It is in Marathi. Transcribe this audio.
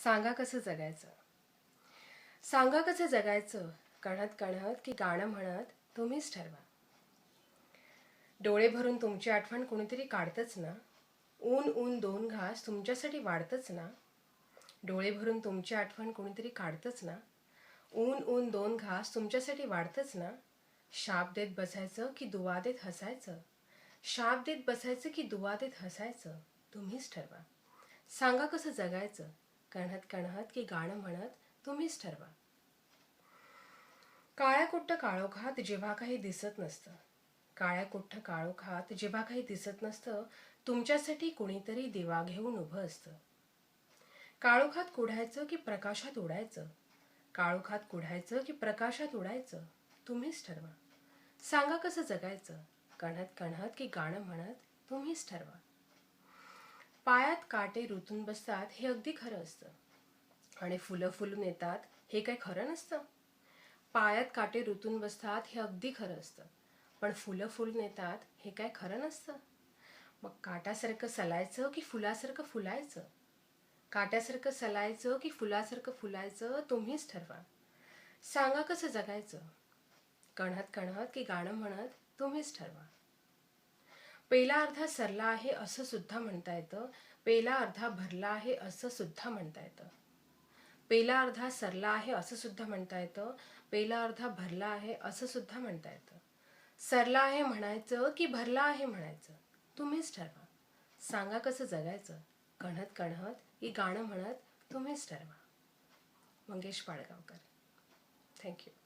सांगा कसं जगायचं. सांगा कसं जगायचं. कणत कणत की गाणं म्हणत तुम्हीच ठरवा. डोळे भरून तुमची आठवण कोणीतरी काढतच ना. ऊन ऊन दोन घास तुमच्यासाठी वाढतच ना. डोळे भरून तुमची आठवण कोणीतरी काढतच ना. ऊन ऊन दोन घास तुमच्यासाठी वाढतच ना. शाप देत बसायचं की दुवा देत हसायचं. शाप देत बसायचं की दुवा देत हसायचं. तुम्हीच ठरवा. सांगा कसं जगायचं. कणत कणत की गाणं म्हणत तुम्हीच ठरवा. काळ्या कुट्ट काळोखात जेव्हा काही दिसत नसतं. काळ्या कुट्ट काळोखात जेव्हा काही दिसत नसतं, तुमच्यासाठी कुणीतरी दिवा घेऊन उभं असतं. काळोखात कुढायचं की प्रकाशात उडायचं. काळोखात कुढायचं की प्रकाशात उडायचं. तुम्हीच ठरवा. सांगा कसं जगायचं. कणत कणत की गाणं म्हणत तुम्हीच ठरवा. पायात काटे रुतून बसतात हे अगदी खरं असतं. आणि फुलं फुलून येतात हे काही खरं नसतं. पायात काटे रुतून बसतात हे अगदी खरं असतं. पण फुलं फुलून येतात हे काय खरं नसतं. मग काट्यासारखं सलायचं की फुलासारखं फुलायचं. काट्यासारखं सलायचं की फुलासारखं फुलायचं तुम्हीच ठरवा. सांगा कसं जगायचं. कणत कणत की गाणं म्हणत तुम्हीच ठरवा. पेला अर्धा सरला आहे असं सुद्धा म्हणता येतं. पेला अर्धा भरला आहे असं सुद्धा म्हणता येतं. पेला अर्धा सरला आहे असं सुद्धा म्हणता येतं. पेला अर्धा भरला आहे असं सुद्धा म्हणता येतं. सरला आहे म्हणायचं की भरला आहे म्हणायचं तुम्हीच ठरवा. सांगा कसं जगायचं. कणत कणत की गाणं म्हणत तुम्हीच ठरवा. मंगेश पाडगावकर. थँक्यू.